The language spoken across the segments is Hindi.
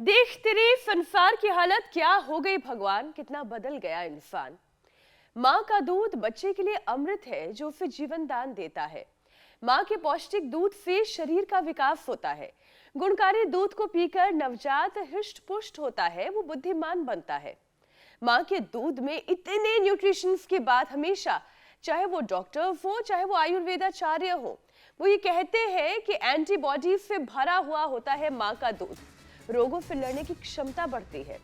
देख तेरे संसार की हालत क्या हो गई भगवान, कितना बदल गया इंसान। माँ का दूध बच्चे के लिए अमृत है जो उसे जीवन दान देता है। माँ के पौष्टिक दूध से शरीर का विकास होता है। गुणकारी दूध को पीकर नवजात हृष्ट पुष्ट होता है, वो बुद्धिमान बनता है। माँ के दूध में इतने न्यूट्रिशंस की बात हमेशा, चाहे वो डॉक्टर हो चाहे वो आयुर्वेदाचार्य हो, वो ये कहते हैं कि एंटीबॉडी से भरा हुआ होता है माँ का दूध, रोगों से लड़ने की क्षमता बढ़ती है।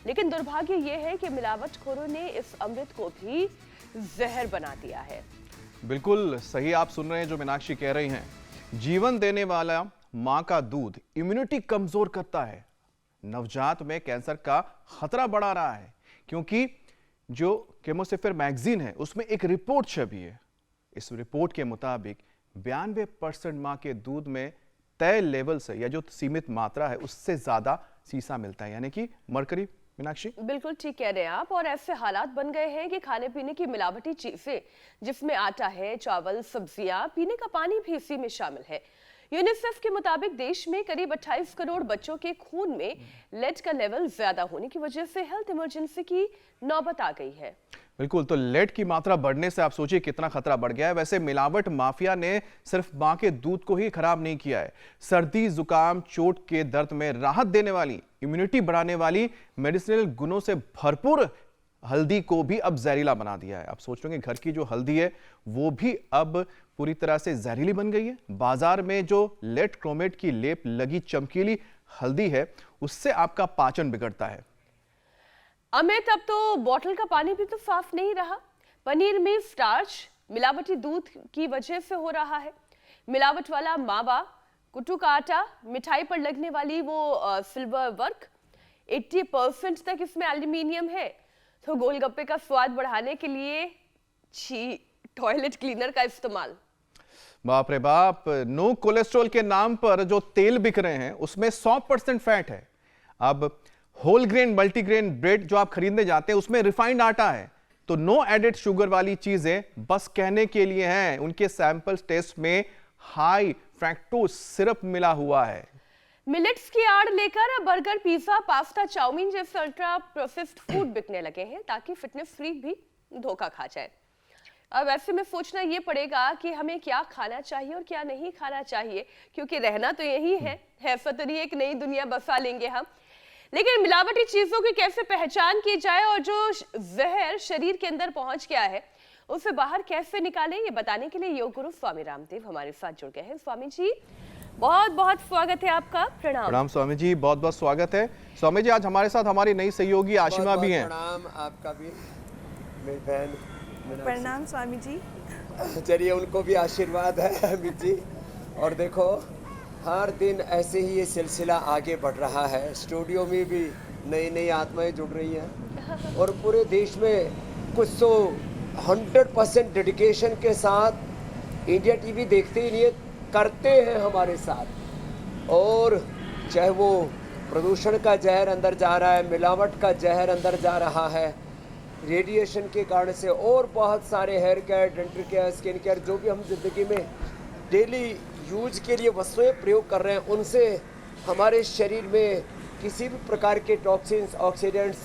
लेकिन दुर्भाग्य यह है कि मिलावटखोरों ने इस अमृत को भी जहर बना दिया है। बिल्कुल सही आप सुन रहे हैं जो मीनाक्षी कह रही हैं। जीवन देने वाला मां का दूध इम्यूनिटी कमजोर करता है, नवजात में कैंसर का खतरा बढ़ा रहा है। क्योंकि जो केमोसेफर मैगजीन है उसमें एक रिपोर्ट छपी है। इस रिपोर्ट के मुताबिक 92% मां के दूध में तय लेवल से या जो सीमित मात्रा है उससे ज्यादा सीसा मिलता है, यानी कि मरकरी। मीनाक्षी बिल्कुल ठीक कह रहे हैं आप। और ऐसे हालात बन गए हैं कि खाने पीने की मिलावटी चीजें, जिसमें आटा है, चावल, सब्जियां, पीने का पानी भी इसी में शामिल है। यूनिसेफ के मुताबिक देश में करीब 28 करोड़ बच्चों के खून में लेड का लेवल ज्यादा होने की वजह से हेल्थ इमरजेंसी की नौबत आ गई है। बिल्कुल, तो लेड की मात्रा बढ़ने से आप सोचिए कितना खतरा बढ़ गया है। वैसे मिलावट माफिया ने सिर्फ मां के दूध को ही खराब नहीं किया है, सर्दी, जुकाम, चोट के दर्द में राहत देने वाली, इम्यूनिटी बढ़ाने वाली, मेडिसिनल गुणों से भरपूर हल्दी को भी अब जहरीला बना दिया है। आप सोच रहे हैं घर की जो हल्दी है वो भी अब पूरी तरह से जहरीली बन गई है। बाजार में जो लेड क्रोमेट की लेप लगी चमकीली हल्दी है उससे आपका पाचन बिगड़ता है। अमित, अब तो बोतल का पानी भी तो साफ नहीं रहा। पनीर में स्टार्च मिलावटी दूध की वजह से हो रहा है। मिलावट वाला मावा, कुट्टू का आटा, मिठाई पर लगने वाली वो सिल्वर वर्क, 80% तक इसमें एल्यूमिनियम है। तो गोलगप्पे का स्वाद बढ़ाने के लिए टॉयलेट क्लीनर का इस्तेमाल। बाप रे बाप, नो कोलेस्ट्रॉल के नाम पर जो तेल बिक रहे हैं उसमें 100% फैट है। अब होल ग्रेन मल्टीग्रेन ब्रेड जो आप खरीदने जाते हैं उसमें रिफाइंड आटा है। तो नो एडेड शुगर वाली चीजें बस कहने के लिए हैं। उनके सैंपल टेस्ट में हाई फ्रैक्टोज सिरप मिला हुआ है। मिलेट्स की आड़ लेकर अब बर्गर, पिज्जा, पास्ता, चाउमीन जैसे अल्ट्रा प्रोसेस्ड फूड बिकने लगे हैं ताकि फिटनेस फ्रीक भी धोखा खा जाए। अब ऐसे में सोचना ये पड़ेगा कि हमें क्या खाना चाहिए और क्या नहीं खाना चाहिए, क्योंकि रहना तो यही है। ऐसा तो नहीं एक नई दुनिया बसा लेंगे हम। लेकिन मिलावटी चीजों की कैसे पहचान की जाए और जो जहर शरीर के अंदर पहुंच गया है उसे बाहर कैसे निकालें, ये बताने के लिए योग गुरु स्वामी रामदेव हमारे साथ जुड़ गए हैं। स्वामी जी, बहुत बहुत स्वागत है आपका। प्रणाम। प्रणाम स्वामी जी, बहुत बहुत स्वागत है। स्वामी जी, आज हमारे साथ हमारी नई सहयोगी आशिमा भी हैं। प्रणाम आपका भी, मेरी बहन। प्रणाम स्वामी जी। चलिए, उनको भी आशीर्वाद है अमित जी। और देखो, हर दिन ऐसे ही ये सिलसिला आगे बढ़ रहा है। स्टूडियो में भी नई नई आत्माएं जुड़ रही हैं और पूरे देश में कुछ तो 100% डेडिकेशन के साथ इंडिया टीवी देखते ही नहीं करते हैं हमारे साथ। और चाहे वो प्रदूषण का जहर अंदर जा रहा है, मिलावट का जहर अंदर जा रहा है, रेडिएशन के कारण से, और बहुत सारे hair care, dental care, skin care, जो भी हम ज़िंदगी में डेली यूज के लिए वस्तुएं प्रयोग कर रहे हैं, उनसे हमारे शरीर में किसी भी प्रकार के toxins, oxidants,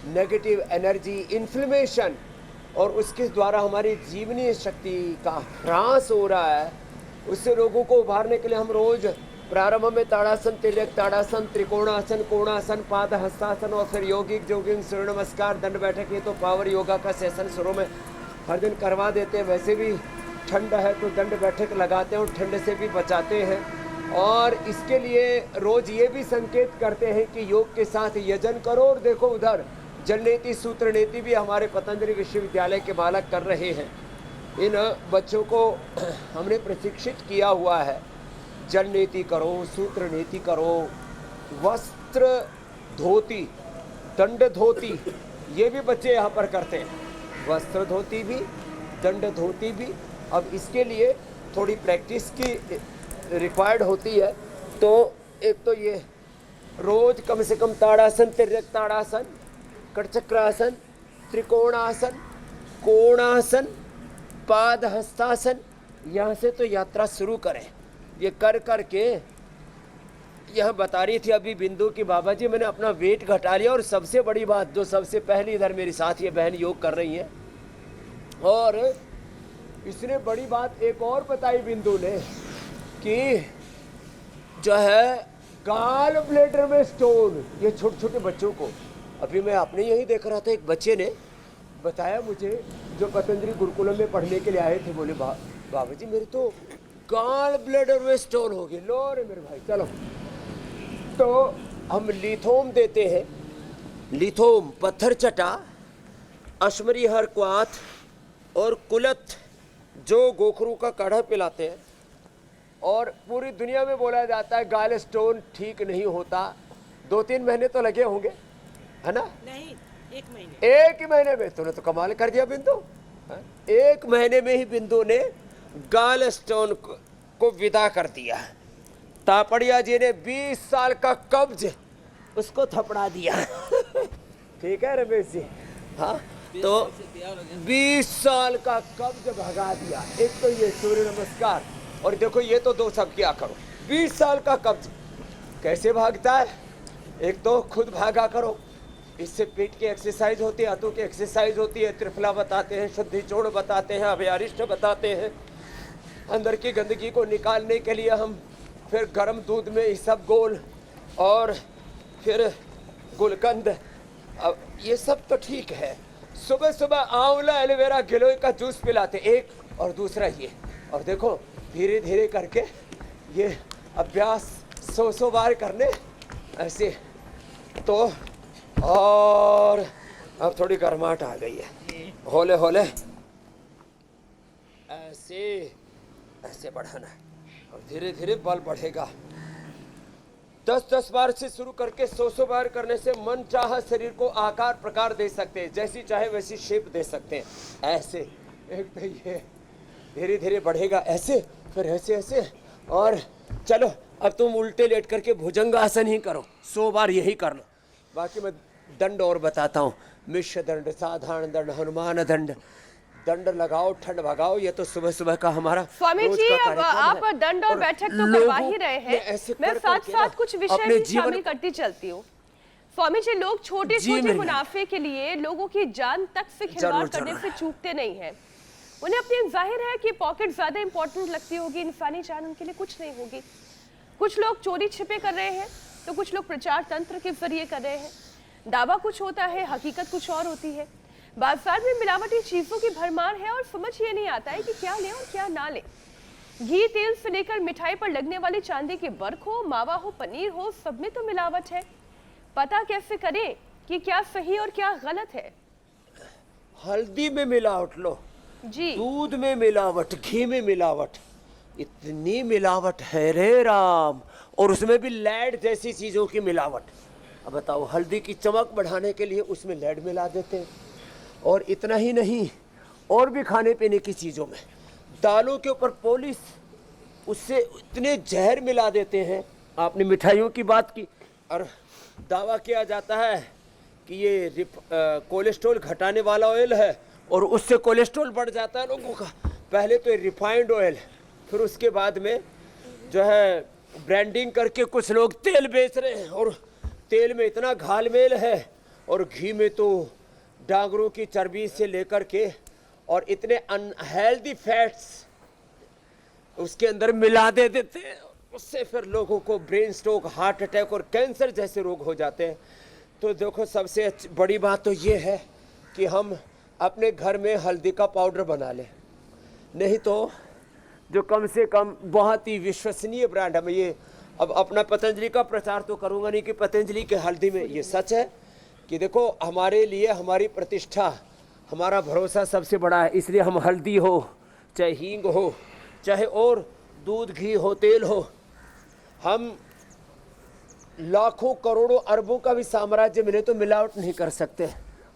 negative energy, inflammation और उसके द्वारा हमारी जीवनीय शक्ति का ह्रास हो रहा है। उससे रोगों को उभारने के लिए हम रोज प्रारंभ में ताड़ासन, तिर्यक ताड़ासन, त्रिकोणासन, कोणासन, पाद हस्तासन और फिर यौगिक जोगिंग, सूर्य नमस्कार, दंड बैठक, ये तो पावर योगा का सेशन शुरू में हर दिन करवा देते हैं। वैसे भी ठंड है तो दंड बैठक लगाते हैं और ठंड से भी बचाते हैं। और इसके लिए रोज ये भी संकेत करते हैं कि योग के साथ यजन करो। और देखो उधर जल नीति, सूत्र नीति भी हमारे पतंजलि विश्वविद्यालय के बालक कर रहे हैं। इन बच्चों को हमने प्रशिक्षित किया हुआ है। जल नीति करो, सूत्र नीति करो, वस्त्र धोती, दंड धोती, ये भी बच्चे यहाँ पर करते हैं। वस्त्र धोती भी, दंड धोती भी। अब इसके लिए थोड़ी प्रैक्टिस की रिक्वायर्ड होती है। तो एक तो ये रोज कम से कम ताड़ासन, तिर्यक ताड़ासन, कटचक्रासन, त्रिकोणासन, कोणासन, पाद हस्तासन, यहाँ से तो यात्रा शुरू करें। ये कर कर के यह बता रही थी अभी बिंदु की बाबा जी मैंने अपना वेट घटा लिया, और सबसे बड़ी बात जो सबसे पहले इधर मेरे साथ ये बहन योग कर रही है, और इसने बड़ी बात एक और बताई बिंदु ने कि जो है गाल ब्लेडर में स्टोन, ये छोटे छोटे बच्चों को, अभी मैं अपने यही देख रहा था, एक बच्चे ने बताया मुझे जो पतंजलि गुरुकुलम में पढ़ने के लिए आए थे, बोले बाबा जी मेरे तो गाल ब्लेडर में स्टोन हो गए। लो रे मेरे भाई चलो, तो हम लिथोम देते हैं, लिथोम पत्थर चटा, अश्मरी हर क्वाथ और कुलत जो गोखरू का काढ़ा पिलाते हैं, और पूरी दुनिया में बोला जाता है गाल स्टोन ठीक नहीं होता। 2-3 महीने तो लगे होंगे, है ना? नहीं, 1 महीने। 1 महीने में तूने तो कमाल कर दिया बिंदु। 1 महीने में ही बिंदु ने गाल स्टोन को विदा कर दिया। तापड़िया जी ने 20 साल का कब्ज उसको थपड़ा दिया। ठीक है रमेश जी? हाँ, तो 20 साल का कब्ज भगा दिया। एक तो ये सूर्य नमस्कार, और देखो ये तो दो सब क्या करो। 20 साल का कब्ज कैसे भागता है? एक तो खुद भागा करो, इससे पेट की एक्सरसाइज होती है, हाथों की एक्सरसाइज होती है, त्रिफला बताते हैं, शुद्धि जोड़ बताते हैं, अभयारिष्ट बताते हैं। अंदर की गंदगी को निकालने के लिए हम फिर गर्म दूध में इसबगोल और फिर गुलकंद, अब ये सब तो ठीक है। सुबह सुबह आंवला एलोवेरा गिलोय का जूस पिलाते, एक, और दूसरा ये। और देखो धीरे धीरे करके ये अभ्यास 100 बार करने ऐसे, तो और अब थोड़ी गर्माहट आ गई है, होले होले ऐसे ऐसे बढ़ाना है, और धीरे धीरे बल बढ़ेगा। 10-10 बार से शुरू करके 100 बार करने से मन चाहा शरीर को आकार प्रकार दे सकते हैं, जैसी चाहे वैसी शेप दे सकते हैं। ऐसे एक तो ये धीरे धीरे बढ़ेगा, ऐसे, फिर ऐसे ऐसे, और चलो अब तुम उल्टे लेट करके भुजंगासन ही करो, 100 बार यही करना। बाकी मैं दंड और बताता हूँ, मिश्र दंड, साधारण दंड, हनुमान दंड, दंड लगाओ ठंड भगाओ, ये तो सुबह सुबह का हमारा स्वामी रोज जी, का अब कार्यक्रम आप है। दंड और बैठक तो लोगों करवा ही रहे ने ऐसे हैं, मैं कर साथ करके ना साथ कुछ विषय अपने भी जीवन शामिल करती चलती हूँ। स्वामी जी, लोग छोटे जी छोटे मेरे मुनाफे के लिए लोगों की जान तक से खिलवाड़ जरूर, करने जरूर। से चूकते नहीं हैं। उन्हें अपनी जाहिर है कि पॉकेट ज्यादा इंपॉर्टेंट लगती होगी, इंसानी जान उनके लिए कुछ नहीं होगी। कुछ लोग चोरी छिपे कर रहे हैं, तो कुछ लोग प्रचार तंत्र के जरिए कर रहे हैं। दावा कुछ होता है, हकीकत कुछ और होती है। बाजार में मिलावटी चीजों की भरमार है और समझ ये नहीं आता है कि क्या लें और क्या ना लें। घी तेल से लेकर मिठाई पर लगने वाली चांदी की बर्क हो, मावा हो, पनीर हो, सब में तो मिलावट है। पता कैसे करें कि क्या सही और क्या गलत है? हल्दी में मिलावट लो जी, दूध में मिलावट, घी में मिलावट, इतनी मिलावट है रे राम, और उसमें भी लैड जैसी चीजों की मिलावट। अब बताओ, हल्दी की चमक बढ़ाने के लिए उसमें लैड मिला देते हैं, और इतना ही नहीं, और भी खाने पीने की चीजों में, दालों के ऊपर पॉलिश, उससे इतने जहर मिला देते हैं। आपने मिठाइयों की बात की, और दावा किया जाता है कि ये कोलेस्ट्रॉल घटाने वाला ऑयल है, और उससे कोलेस्ट्रॉल बढ़ जाता है लोगों का। पहले तो रिफाइंड ऑयल, फिर उसके बाद में जो है ब्रांडिंग करके कुछ लोग तेल बेच रहे हैं, और तेल में इतना घालमेल है, और घी में तो डांगरों की चर्बी से लेकर के और इतने अनहेल्दी फैट्स उसके अंदर मिला देते हैं, उससे फिर लोगों को ब्रेन स्ट्रोक, हार्ट अटैक और कैंसर जैसे रोग हो जाते हैं। तो देखो, सबसे बड़ी बात तो ये है कि हम अपने घर में हल्दी का पाउडर बना लें, नहीं तो जो कम से कम बहुत ही विश्वसनीय ब्रांड है। मैं ये अब अपना पतंजलि का प्रचार तो करूंगा नहीं कि पतंजलि के हल्दी में, ये सच है कि देखो हमारे लिए हमारी प्रतिष्ठा, हमारा भरोसा सबसे बड़ा है, इसलिए हम हल्दी हो, चाहे हींग हो, चाहे और दूध घी हो, तेल हो, हम लाखों करोड़ों अरबों का भी साम्राज्य मिले तो मिलावट नहीं कर सकते।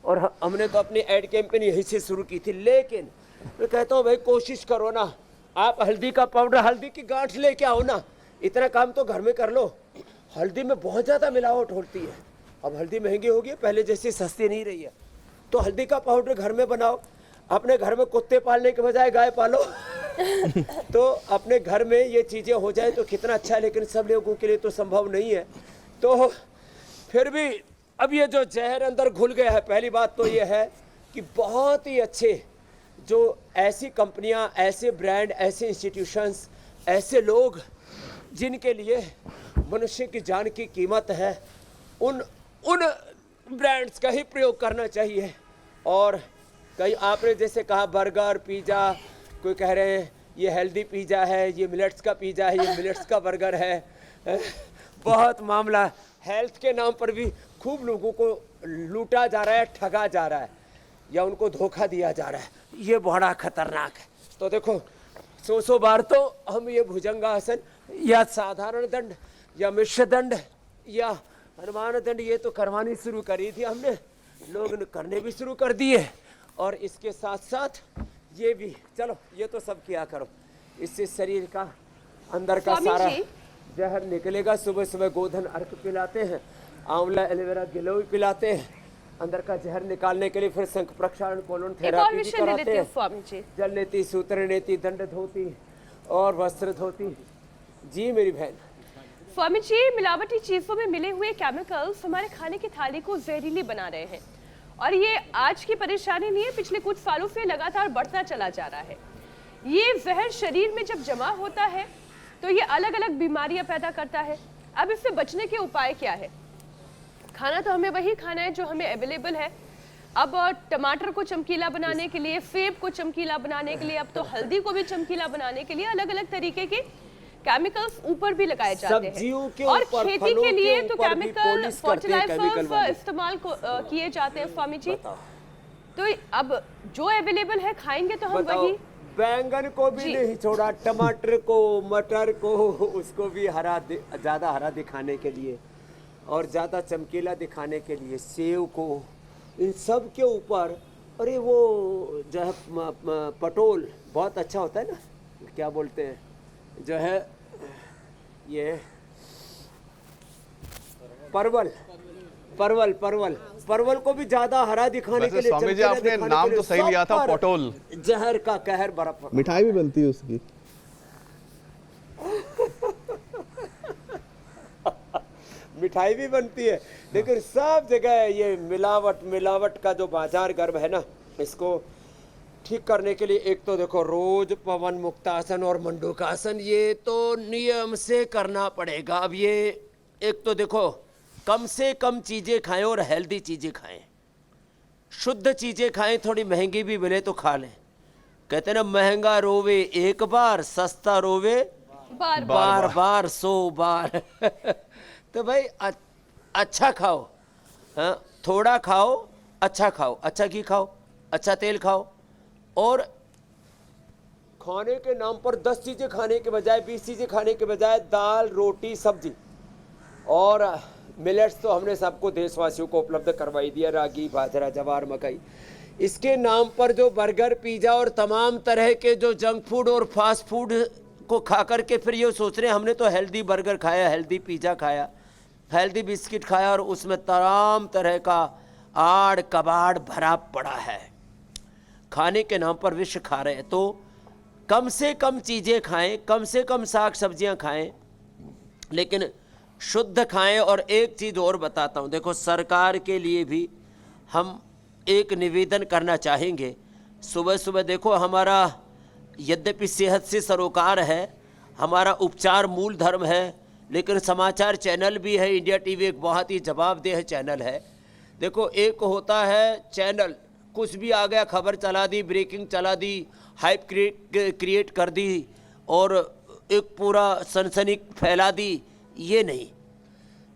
और हमने तो अपनी एड कैंपेन यहीं से शुरू की थी। लेकिन मैं कहता हूँ भाई, कोशिश करो ना, आप हल्दी का पाउडर, हल्दी की गांठ लेके आओ ना, इतना काम तो घर में कर लो। हल्दी में बहुत ज़्यादा मिलावट होती है, अब हल्दी महंगी होगी, पहले जैसी सस्ती नहीं रही है। तो हल्दी का पाउडर घर में बनाओ, अपने घर में कुत्ते पालने के बजाय गाय पालो। तो अपने घर में ये चीज़ें हो जाए तो कितना अच्छा है, लेकिन सब लोगों के लिए तो संभव नहीं है। तो फिर भी अब ये जो जहर अंदर घुल गया है, पहली बात तो ये है कि बहुत ही अच्छे जो ऐसी कंपनियां, ऐसे ब्रांड, ऐसे इंस्टीट्यूशंस, ऐसे लोग जिनके लिए मनुष्य की जान की कीमत है, उन ब्रांड्स का ही प्रयोग करना चाहिए। और कई आपने जैसे कहा बर्गर, पिज़्ज़ा, कोई कह रहे हैं ये हेल्दी पिज़्ज़ा है, ये मिलेट्स का पिज़्ज़ा है, ये मिलेट्स का बर्गर है। बहुत मामला हेल्थ के नाम पर भी खूब लोगों को लूटा जा रहा है, ठगा जा रहा है, या उनको धोखा दिया जा रहा है। ये बड़ा खतरनाक है। तो देखो 100 बार तो हम ये भुजंगासन या साधारण दंड या मिश्र दंड या हनुमान दंड ये तो करवानी शुरू करी थी हमने, लोग करने भी शुरू कर दिए। और इसके साथ साथ ये भी, चलो ये तो सब किया करो, इससे शरीर का अंदर का सारा जहर निकलेगा। सुबह सुबह गोधन अर्क पिलाते हैं, आंवला एलोवेरा गिलोय पिलाते हैं अंदर का जहर निकालने के लिए। फिर शंख प्रक्षालन, कोलन थेरापी भी कराते हैं। जल नेति, सूत्र नेति, दंड धोती और वस्त्र धोती। जी मेरी बहन। स्वामी जी, मिलावटी चीजों में मिले हुए केमिकल्स हमारे खाने की थाली को जहरीली बना रहे हैं, और ये आज की परेशानी नहीं है, पिछले कुछ सालों से लगातार बढ़ता चला जा रहा है। ये जहर शरीर में जब जमा होता है तो ये अलग अलग बीमारियां पैदा करता है। अब इससे बचने के उपाय क्या है? खाना तो हमें वही खाना है जो हमें अवेलेबल है। अब टमाटर को चमकीला बनाने के लिए, सेब को चमकीला बनाने के लिए, अब तो हल्दी को भी चमकीला बनाने के लिए अलग अलग तरीके के केमिकल्स ऊपर भी लगाए जाते हैं। और खेती के लिए तो केमिकल फर्टिलाइजर्स इस्तेमाल किए जाते हैं स्वामी जी। तो अब जो अवेलेबल है खाएंगे तो हम वही। बैंगन को भी नहीं छोड़ा, टमाटर को, मटर को, उसको भी ज्यादा हरा दिखाने के लिए और ज्यादा चमकीला दिखाने के लिए, सेव को, इन सब के ऊपर। अरे वो जो है पटोल बहुत अच्छा होता है ना, क्या बोलते हैं, जो है ये परवल को भी ज्यादा हरा दिखाने के लिए। स्वामी जी आपने नाम तो सही लिया था, पटोल। जहर का कहर बर्फ। मिठाई भी बनती है उसकी। मिठाई भी बनती है, लेकिन सब जगह ये मिलावट का जो बाजार गर्भ है ना, इसको ठीक करने के लिए एक तो देखो रोज पवन मुक्तासन और मंडूकासन ये तो नियम से करना पड़ेगा। अब ये एक तो देखो कम से कम चीजें खाएं और हेल्दी चीजें खाएं, शुद्ध चीजें खाएं, थोड़ी महंगी भी मिले तो खा लें। कहते ना महंगा रोवे एक बार, सस्ता रोवे बार बार 100 बार। तो भाई अच्छा खाओ, हाँ, थोड़ा खाओ, अच्छा खाओ, अच्छा घी खाओ, अच्छा तेल खाओ। और खाने के नाम पर 10 चीजें खाने के बजाय, 20 चीजें खाने के बजाय दाल, रोटी, सब्जी और मिलेट्स तो हमने सबको, देशवासियों को उपलब्ध करवाई दिया, रागी, बाजरा, जवार, मकई। इसके नाम पर जो बर्गर, पिज़्ज़ा और तमाम तरह के जो जंक फूड और फास्ट फूड को खा करके फिर ये सोच रहे हैं हमने तो हेल्दी बर्गर खाया, हेल्दी पिज़्ज़ा खाया, हेल्दी बिस्किट खाया, और उसमें तमाम तरह का आड़ कबाड़ भरा पड़ा है। खाने के नाम पर विष खा रहे हैं। तो कम से कम चीज़ें खाएं, कम से कम साग सब्जियां खाएं, लेकिन शुद्ध खाएं। और एक चीज़ और बताता हूं, देखो सरकार के लिए भी हम एक निवेदन करना चाहेंगे। सुबह सुबह देखो, हमारा यद्यपि सेहत से सरोकार है, हमारा उपचार मूल धर्म है, लेकिन समाचार चैनल भी है। इंडिया टीवी एक बहुत ही जवाबदेह चैनल है। देखो एक होता है चैनल, कुछ भी आ गया खबर चला दी, ब्रेकिंग चला दी, हाइप क्रिएट कर दी और एक पूरा सनसनी फैला दी, ये नहीं।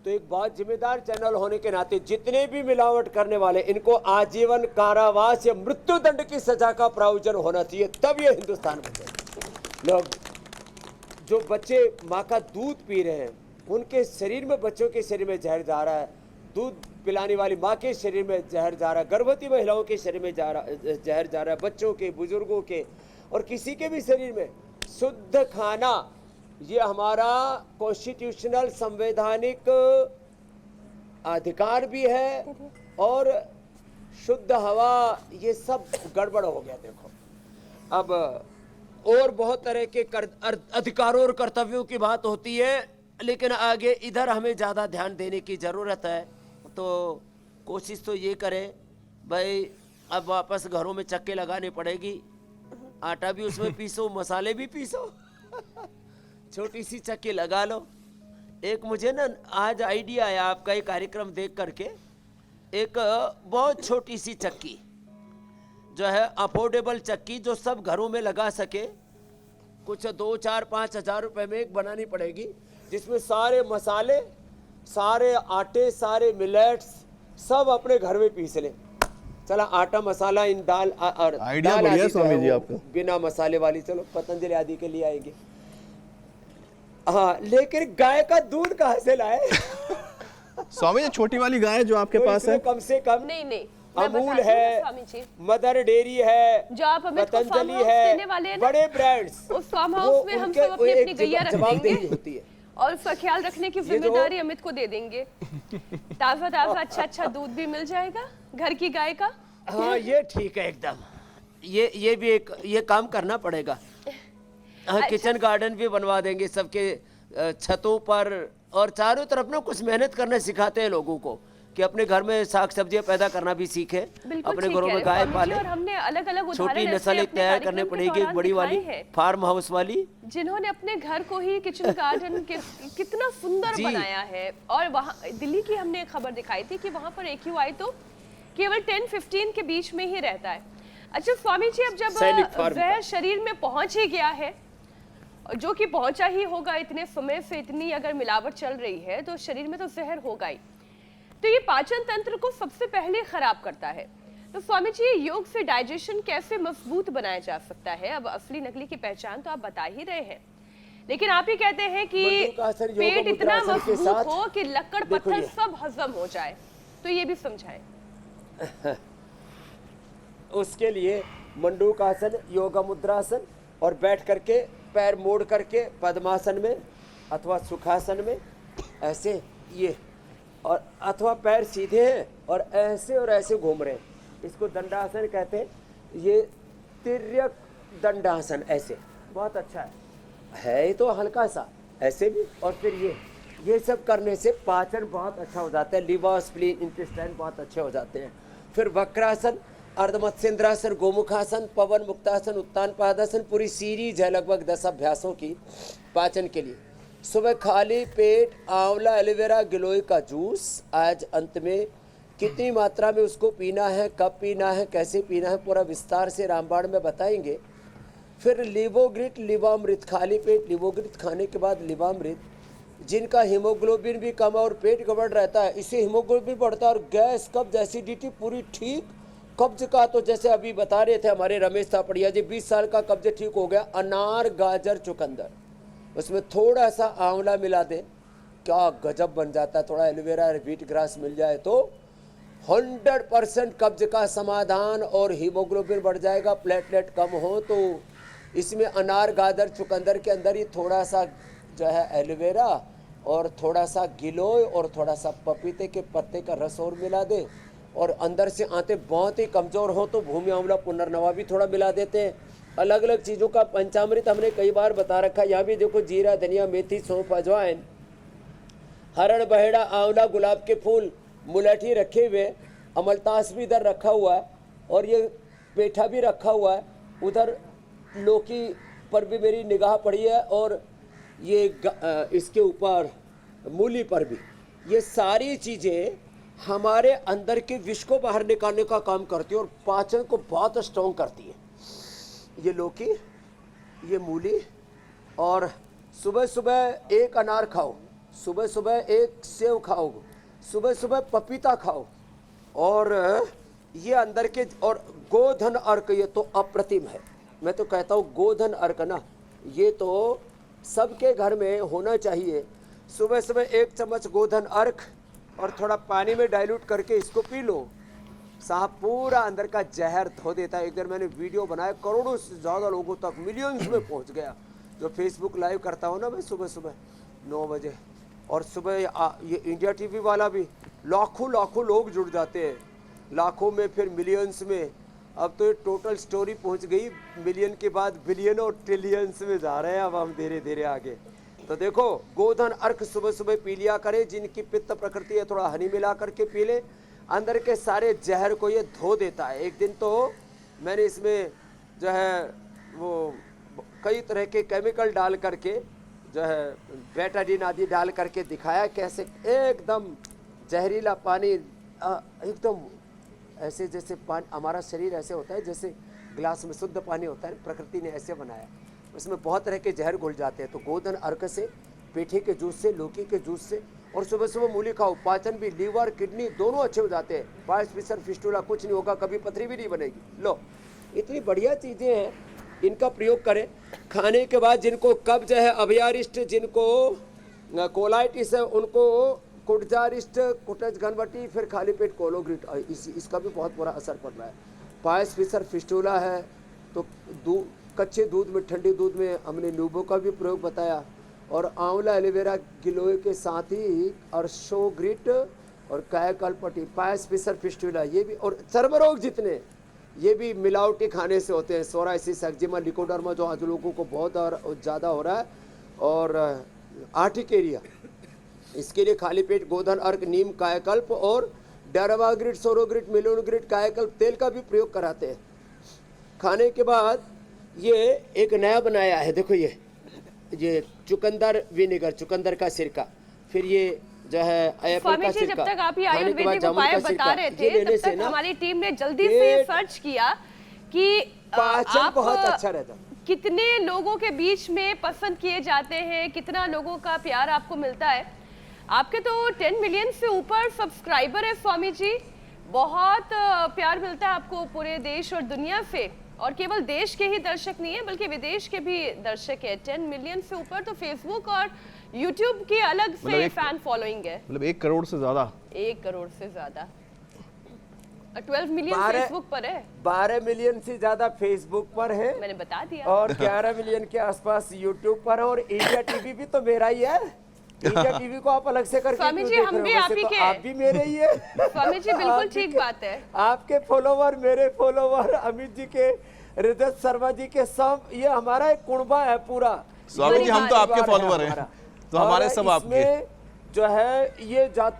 तो एक बहुत जिम्मेदार चैनल होने के नाते जितने भी मिलावट करने वाले, इनको आजीवन कारावास या मृत्यु दंड की सजा का प्रावधान होना चाहिए, तब ये हिंदुस्तान बचे। लोग जो बच्चे माँ का दूध पी रहे हैं, उनके शरीर में, बच्चों के शरीर में जहर जा रहा है, दूध पिलाने वाली माँ के शरीर में जहर जा रहा है, गर्भवती महिलाओं के शरीर में जहर जा रहा है, बच्चों के, बुजुर्गों के और किसी के भी शरीर में। शुद्ध खाना ये हमारा कॉन्स्टिट्यूशनल संवैधानिक अधिकार भी है, और शुद्ध हवा, ये सब गड़बड़ हो गया। देखो अब और बहुत तरह के अधिकारों और कर्तव्यों की बात होती है, लेकिन आगे इधर हमें ज़्यादा ध्यान देने की ज़रूरत है। तो कोशिश तो ये करें भाई, अब वापस घरों में चक्के लगाने पड़ेगी, आटा भी उसमें पीसो, मसाले भी पीसो। छोटी सी चक्की लगा लो। एक मुझे ना आज आइडिया आया आपका एक कार्यक्रम देख करके, एक बहुत छोटी सी चक्की जो है, अफोर्डेबल चक्की जो सब घरों में लगा सके, कुछ 2, 4, 5 हज़ार रुपए में एक बनानी पड़ेगी, जिसमें सारे मसाले, सारे आटे, सारे मिलेट्स सब अपने घर में पीस लें। चला आटा मसाला इन दाल और आइडिया दाल बढ़िया आदि जो है स्वामी जी वो आपका। बिना मसाले वाली, चलो पतंजलि आदि के लिए आएगी। हाँ, लेकिन गाय का दूध कहाँ से लाए? स्वामी जी, छोटी वाली गाय जो आपके तो पास है, इसमें कम से कम नहीं नहीं, मैं अमूल बताती हूँ है, स्वामी जी। मदर डेयरी है, जो आप हमें को फार्म पतंजलि हाउस है, देने वाले हैं ना, बड़े ब्रांड्स, उस फार्म हाउस में हम सब अपनी अपनी गैया रख जवाबदेही देंगे होती है। और उसका ख्याल रखने की जिम्मेदारी अमित को दे देंगे। ताजा ताजा अच्छा दूध भी मिल जाएगा घर की गाय का। हाँ, ये ठीक है एकदम। ये भी एक ये काम करना पड़ेगा। हाँ, किचन गार्डन भी बनवा देंगे सबके छतों पर, और चारों तरफ ना कुछ मेहनत करना सिखाते हैं लोगों को कि अपने घर में साग सब्जियां पैदा करना भी सीखे, अपने घरों में गाय पाले। और हमने अलग अलग छोटी नस्ल एक तैयार करने पड़ेगी, एक बड़ी वाली फार्म हाउस वाली, जिन्होंने अपने घर को ही किचन गार्डन के कितना सुंदर बनाया है। और वहाँ दिल्ली की हमने खबर दिखाई थी कि वहाँ पर AQI तो केवल 10-15 के बीच में ही रहता है। अच्छा स्वामी जी, अब जब वह शरीर में पहुंच ही गया है, जो कि पहुंचा ही होगा, इतने समय से इतनी अगर मिलावट चल रही है तो शरीर में तो जहर होगा ही, तो ये पाचन तंत्र को सबसे पहले खराब करता है। तो स्वामी जी, योग से डाइजेशन कैसे मजबूत बनाया जा सकता है? अब असली नकली की पहचान तो आप बता ही रहे हैं, लेकिन आप ही कहते हैं कि पेट इतना मजबूत हो कि लक्कड़ पत्थर सब हजम हो जाए, तो ये भी समझाएं। उसके लिए मंडूकासन, योगा मुद्रासन, और बैठ करके पैर मोड़ करके पद्मासन में अथवा सुखासन में ऐसे ये, और अथवा पैर सीधे हैं और ऐसे घूम रहे हैं, इसको दंडासन कहते हैं। ये तिर्यक दंडासन, ऐसे बहुत अच्छा है तो हल्का सा ऐसे भी, और फिर ये सब करने से पाचन बहुत अच्छा हो जाता है, लिवर, स्प्लीन, इंटेस्टाइन बहुत अच्छे हो जाते हैं। फिर वक्रासन, अर्धमत्स्येंद्रासन, गोमुखासन, पवन मुक्तासन, उत्तान पादासन, पूरी सीरीज है लगभग 10 अभ्यासों की पाचन के लिए। सुबह खाली पेट आंवला, एलोवेरा, गिलोय का जूस, आज अंत में कितनी मात्रा में उसको पीना है, कब पीना है, कैसे पीना है, पूरा विस्तार से रामबाण में बताएंगे। फिर लिवोग्रिट, लिवामृत, खाली पेट लिवोग्रित खाने के बाद लिवामृत, जिनका हीमोग्लोबिन भी कम है और पेट गड़बड़ रहता है, इससे हीमोग्लोबिन बढ़ता है और गैस, कब्ज, एसिडिटी पूरी ठीक। कब्ज का तो जैसे अभी बता रहे थे हमारे रमेश थापड़िया जी, 20 साल का कब्ज ठीक हो गया। अनार, गाजर, चुकंदर, उसमें थोड़ा सा आंवला मिला दे, क्या गजब बन जाता है। थोड़ा एलोवेरा, व्हीट ग्रास मिल जाए तो 100% कब्ज का समाधान, और हीमोग्लोबिन बढ़ जाएगा। प्लेटलेट कम हो तो इसमें अनार, गाजर, चुकंदर के अंदर ही थोड़ा सा जो है एलोवेरा और थोड़ा सा गिलोय और थोड़ा सा पपीते के पत्ते का रस और मिला दे, और अंदर से आते बहुत ही कमज़ोर हो तो भूमि आंवला, पुनर्नवा भी थोड़ा मिला देते हैं। अलग अलग चीज़ों का पंचामृत हमने कई बार बता रखा है। यहाँ भी देखो, जीरा, धनिया, मेथी, सौंफ, अजवाइन, हरण, बहेड़ा, आंवला, गुलाब के फूल, मुलठी रखे हुए, अमलतास भी इधर रखा हुआ है, और ये पेठा भी रखा हुआ है। उधर लौकी पर भी मेरी निगाह पड़ी है, और ये इसके ऊपर मूली पर भी। ये सारी चीज़ें हमारे अंदर के विष को बाहर निकालने का काम करती है और पाचन को बहुत स्ट्रॉन्ग करती है। ये लौकी, ये मूली, और सुबह सुबह एक अनार खाओ, सुबह सुबह एक सेव खाओ, सुबह सुबह पपीता खाओ, और ये अंदर के, और गोधन अर्क, ये तो अप्रतिम है। मैं तो कहता हूँ गोधन अर्क ना, ये तो सबके घर में होना चाहिए। सुबह सुबह 1 चम्मच गोधन अर्क और थोड़ा पानी में डाइल्यूट करके इसको पी लो, साहब पूरा अंदर का जहर धो देता है। एक दिन मैंने वीडियो बनाया, करोड़ों से ज़्यादा लोगों तक, मिलियंस में पहुंच गया। जो फेसबुक लाइव करता हूँ ना मैं सुबह सुबह 9 बजे, और सुबह ये इंडिया TV वाला भी, लाखों लाखों लोग जुड़ जाते हैं, लाखों में फिर मिलियंस में, अब तो ये टोटल स्टोरी पहुंच गई मिलियन के बाद बिलियन और ट्रिलियंस में जा रहे हैं अब हम धीरे धीरे आगे। तो देखो, गोधन अर्क सुबह सुबह पी लिया करे, जिनकी पित्त प्रकृति है थोड़ा हनी मिला करके पी ले, अंदर के सारे जहर को ये धो देता है। एक दिन तो मैंने इसमें जो है वो कई तरह के केमिकल डाल करके जो है बेटाडीन आदि डाल करके दिखाया कैसे एकदम जहरीला पानी, एकदम ऐसे जैसे पानी, हमारा शरीर ऐसे होता है जैसे गिलास में शुद्ध पानी होता है, प्रकृति ने ऐसे बनाया, उसमें बहुत तरह के जहर घुल जाते हैं। तो गोधन अर्क से, पेठी के जूस से, लौकी के जूस से, और सुबह सुबह मूली खाओ, पाचन भी, लीवर, किडनी दोनों अच्छे हो जाते हैं। पायस फिसर फिस्टूला कुछ नहीं होगा, कभी पथरी भी नहीं बनेगी। लो, इतनी बढ़िया चीज़ें हैं, इनका प्रयोग करें। खाने के बाद जिनको कब्ज है, अभयारिष्ट, जिनको कोलाइटिस है, उनको कुटजारिष्ट, कुटज घनवटी, फिर खाली पेट कोलोग्रिट, इसका भी बहुत बुरा असर पड़ रहा है। पायस फिसर फिस्टूला है तो कच्चे दूध में, ठंडे दूध में हमने नींबू का भी प्रयोग बताया, और आंवला एलोवेरा गिलोय के साथ ही अर्शोग्रिट और कायाकल्पटी, पायस फिसर फिस्टूला, ये भी, और चर्म रोग जितने ये भी मिलावटी खाने से होते हैं। सोराइसिस, एक्जिमा, लिकोडर्मा जो आज लोगों को बहुत ज़्यादा हो रहा है, और आर्टिकेरिया, इसके लिए खाली पेट गोधन अर्क, नीम, कायाकल्प और डरवाग्रिट, सोरोग्रिट, मिलोनग्रिट, कायाकल्प तेल का भी प्रयोग कराते हैं। खाने के बाद ये एक नया बनाया है, देखो ये चुकंदर विनेगर, चुकंदर का सिरका, फिर ये जो है स्वामी जी, जब तक आप ये आयुर्वेदिक उपाय बता रहे थे तब तक हमारी टीम ने जल्दी से सर्च किया कि पाचन बहुत अच्छा रहता, कितने लोगों के बीच में पसंद किए जाते हैं, कितना लोगों का प्यार आपको मिलता है। आपके तो 10 मिलियन से ऊपर सब्सक्राइबर है स्वामी जी, बहुत प्यार मिलता है आपको पूरे देश और दुनिया से, और केवल देश के ही दर्शक नहीं है बल्कि विदेश के भी दर्शक है। 10 मिलियन से ऊपर तो फेसबुक और यूट्यूब की अलग से फैन फॉलोइंग है, मतलब 1 करोड़ से ज्यादा, 1 करोड़ से ज्यादा। 12 मिलियन फेसबुक पर है, 12 मिलियन से ज्यादा फेसबुक पर है, मैंने बता दिया, और 11 मिलियन के आसपास यूट्यूब पर है, और इंडिया टीवी भी तो मेरा ही है। इंडिया टीवी को आप अलग से करके स्वामी जी, हम भी आप ही के, आप भी मेरे ही है। स्वामी जी बिल्कुल ठीक बात है। आपके फॉलोवर, मेरे फॉलोवर, अमित जी के, रजत शर्मा जी के, सब ये हमारा एक कुनबा है पूरा। स्वामी जी हम तो आपके फॉलोवर हैं, तो हमारे सब आपके जो है ये जात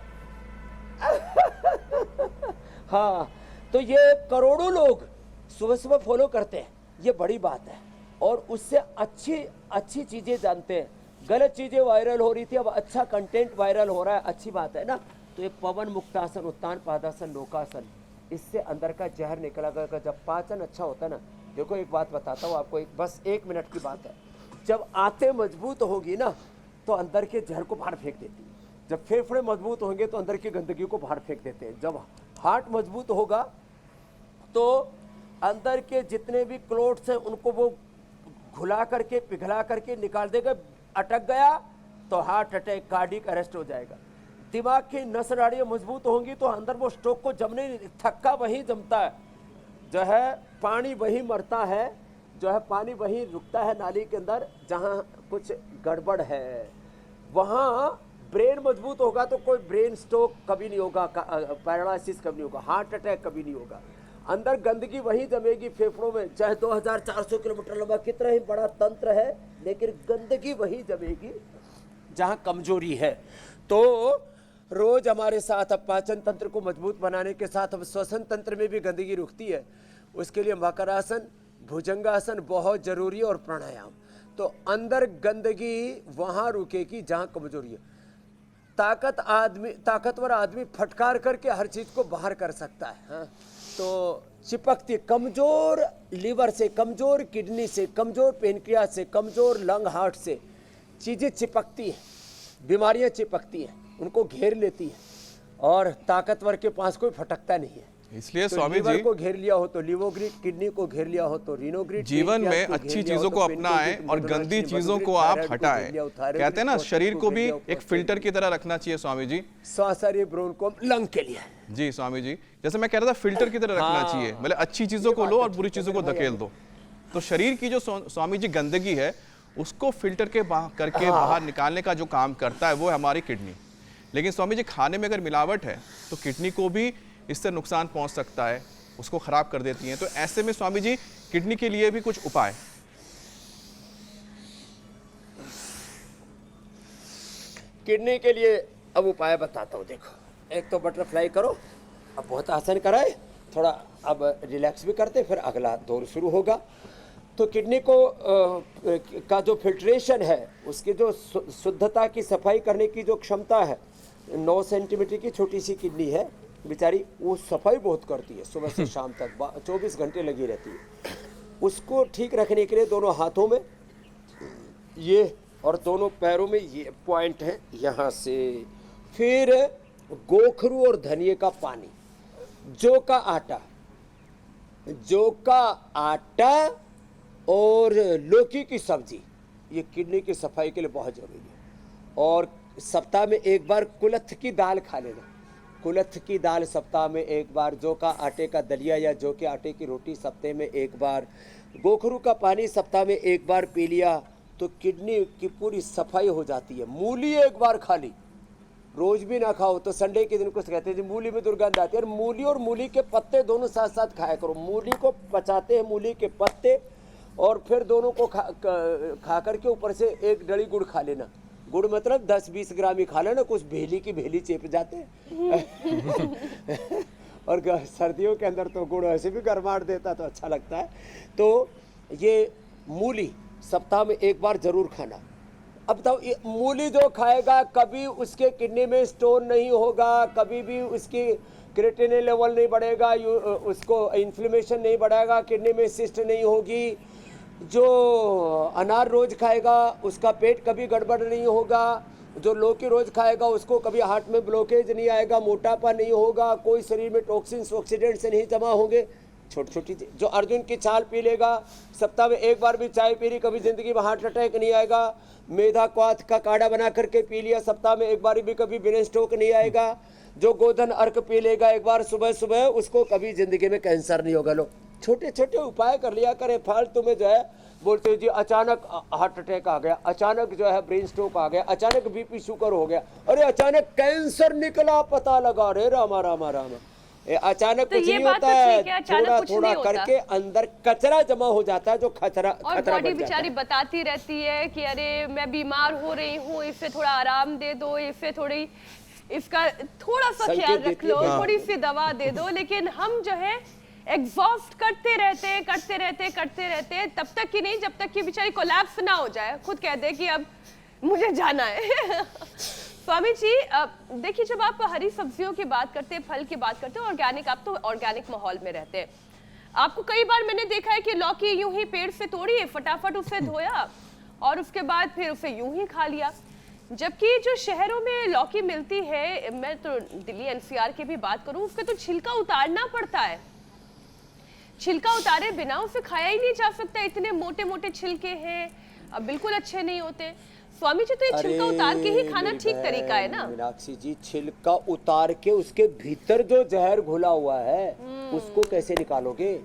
हाँ, तो ये करोड़ों लोग सुबह सुबह फॉलो करते हैं, ये बड़ी बात है, और उससे अच्छी चीजें जानते हैं। गलत चीजें वायरल हो रही थी, अब अच्छा कंटेंट वायरल हो रहा है, अच्छी बात है ना। तो एक पवन मुक्तासन, उत्तान पादासन, लोकासन, इससे अंदर का जहर निकला गया। जब पाचन अच्छा होता है ना, देखो एक बात बताता हूँ आपको, बस 1 मिनट की बात है। जब आंतें मजबूत होगी ना तो अंदर के जहर को बाहर फेंक देती है। जब फेफड़े मजबूत होंगे तो अंदर की गंदगी को बाहर फेंक देते हैं। जब हार्ट मजबूत होगा तो अंदर के जितने भी क्लोट्स हैं उनको वो घुला करके, पिघला करके निकाल देगा। अटक गया तो हार्ट अटैक, कार्डियक अरेस्ट हो जाएगा। दिमाग की नस नाड़ियाँ मजबूत होंगी तो अंदर वो स्ट्रोक को जमने, थक्का वहीं जमता है, जो है पानी वहीं मरता है, जो है पानी वहीं रुकता है नाली के अंदर जहाँ कुछ गड़बड़ है। वहाँ ब्रेन मजबूत होगा तो कोई ब्रेन स्ट्रोक कभी नहीं होगा, पैरालिसिस कभी नहीं होगा, हार्ट अटैक कभी नहीं होगा। अंदर गंदगी वहीं जमेगी फेफड़ों में, चाहे 2400 किलोमीटर लंबा कितना ही बड़ा तंत्र है, लेकिन गंदगी वहीं जमेगी जहाँ कमजोरी है। तो रोज हमारे साथ अब पाचन तंत्र को मजबूत बनाने के साथ अब श्वसन तंत्र में भी गंदगी रुकती है। उसके लिए मकरासन, भुजंगासन बहुत जरूरी है, और प्राणायाम। तो अंदर गंदगी वहाँ रुकेगी जहाँ कमजोरी है। ताकतवर आदमी फटकार करके हर चीज को बाहर कर सकता है। हाँ? तो चिपकती, कमजोर लीवर से, कमजोर किडनी से, कमजोर पेनक्रियास से, कमजोर लंग हार्ट से चीजें चिपकती हैं, बीमारियां चिपकती हैं, उनको घेर लेती हैं, और ताकतवर के पास कोई फटकता नहीं है। इसलिए तो स्वामी लीवर जी को घेर लिया हो तो लिवोग्रिड, किडनी को घेर लिया हो तो रीनोग्रिड, जीवन में अच्छी चीजों को अपनाएं और गंदी चीजों को आप हटाएं। कहते हैं ना, शरीर को भी एक फिल्टर की तरह रखना चाहिए स्वामी जी। श्वासरी ब्रोन को लंग के लिए जी स्वामी जी, जैसे मैं कह रहा था फिल्टर की तरह रखना चाहिए, मतलब अच्छी चीजों को लो और बुरी चीजों को धकेल दो। तो शरीर की जो स्वामी जी गंदगी है उसको फिल्टर के करके बाहर निकालने का जो काम करता है वो है हमारी किडनी। लेकिन स्वामी जी खाने में अगर मिलावट है तो किडनी को भी इससे नुकसान पहुंच सकता है, उसको खराब कर देती हैं। तो ऐसे में स्वामी जी किडनी के लिए भी कुछ उपाय? किडनी के लिए अब उपाय बताता हूँ। देखो, एक तो बटरफ्लाई करो, अब बहुत आसान कराए, थोड़ा अब रिलैक्स भी करते, फिर अगला दौर शुरू होगा। तो किडनी को का जो फिल्ट्रेशन है, उसकी जो शुद्धता की सफाई करने की जो क्षमता है, 9 सेंटीमीटर की छोटी सी किडनी है बेचारी, वो सफाई बहुत करती है, सुबह से शाम तक 24 घंटे लगी रहती है। उसको ठीक रखने के लिए दोनों हाथों में ये और दोनों पैरों में ये पॉइंट है, यहाँ से फिर गोखरू और धनिए का पानी, जौ का आटा और लौकी की सब्जी, ये किडनी की सफाई के लिए बहुत जरूरी है। और सप्ताह में एक बार कुलथ की दाल खा लेना, कुलथ की दाल सप्ताह में एक बार, जौ का आटे का दलिया या जौ के आटे की रोटी सप्ताह में एक बार, गोखरू का पानी सप्ताह में एक बार पी लिया तो किडनी की पूरी सफाई हो जाती है। मूली एक बार खा ली, रोज भी ना खाओ तो संडे के दिन कुछ कहते हैं जी मूली में दुर्गंध आती है, और मूली के पत्ते दोनों साथ साथ खाया करो। मूली को पचाते हैं, मूली के पत्ते, और फिर दोनों को खा करके ऊपर से एक डली गुड़ खा लेना। गुड़ मतलब 10-20 ग्राम ही खा लेना, कुछ भेली की भेली चेप जाते हैं और सर्दियों के अंदर तो गुड़ ऐसे भी गरमाहट देता तो अच्छा लगता है। तो ये मूली सप्ताह में एक बार जरूर खाना। अब तो मूली जो खाएगा कभी उसके किडनी में स्टोन नहीं होगा, कभी भी उसकी क्रिएटिनिन लेवल नहीं बढ़ेगा, उसको इन्फ्लेमेशन नहीं बढ़ेगा, किडनी में सिस्ट नहीं होगी। जो अनार रोज खाएगा उसका पेट कभी गड़बड़ नहीं होगा, जो लौकी रोज खाएगा उसको कभी हार्ट में ब्लॉकेज नहीं आएगा, मोटापा नहीं होगा, कोई शरीर में टॉक्सिन्स ऑक्सीडेंट्स नहीं जमा होंगे। छोटी छोटी जो अर्जुन की छाल पी लेगा, सप्ताह में एक बार भी चाय पी ली, कभी जिंदगी में हार्ट अटैक नहीं आएगा। मेधा क्वाथ का काढ़ा बना करके पी लिया, सप्ताह में एक बार भी कभी ब्रेन स्ट्रोक नहीं आएगा। जो गोधन अर्क पी लेगा एक बार सुबह सुबह, उसको कभी जिंदगी में कैंसर नहीं होगा। लो छोटे छोटे उपाय कर लिया करें। फालतू में जो है बोलते हैं जी अचानक हार्ट अटैक आ गया, अचानक जो है ब्रेन स्ट्रोक आ गया, अचानक बीपी शुगर हो गया, अरे अचानक कैंसर निकला, पता लगा रे रामा रामा रामा। अचानक तो कुछ ये नहीं बात होता तो है, ठीक है, अचानक थोड़ा कुछ थोड़ा नहीं होता। करके अंदर कचरा जमा हो जाता है, जो खतरा और खतरा बॉडी बढ़ जाता बेचारी है। बताती रहती है कि अरे मैं बीमार हो रही हूँ, इसे थोड़ा आराम दे दो, इसे थोड़ी इसका थोड़ा सा संकेत ख्याल रख देती लो, है। थोड़ी सी दवा दे दो। लेकिन हम जो है एग्जॉस्ट करते रहते तब तक कि नहीं, जब तक कि बेचारी कोलैप्स ना हो जाए, खुद कह दे कि अब मुझे जाना है। स्वामी जी देखिए, जब आप हरी सब्जियों की बात करते हैं, फल की बात करते हैं, ऑर्गेनिक, आप तो ऑर्गेनिक माहौल में रहते हैं, आपको कई बार मैंने देखा है कि लौकी यूं ही पेड़ से तोड़ी, फटाफट उसे धोया और उसके बाद फिर उसे यूं ही खा लिया। जबकि जो शहरों में लौकी मिलती है, मैं तो दिल्ली एनसीआर की भी बात करूं, उसका तो छिलका उतारना पड़ता है, छिलका उतारे बिना उसे खाया ही नहीं जा सकता, इतने मोटे मोटे छिलके हैं, अब बिल्कुल अच्छे नहीं होते। स्वामी जी, तो ये छिलका उतार के ही खाना ठीक तरीका है ना? मीनाक्षी जी, छिलका उतार के उसके भीतर जो जहर घुला हुआ है उसको कैसे निकालोगे?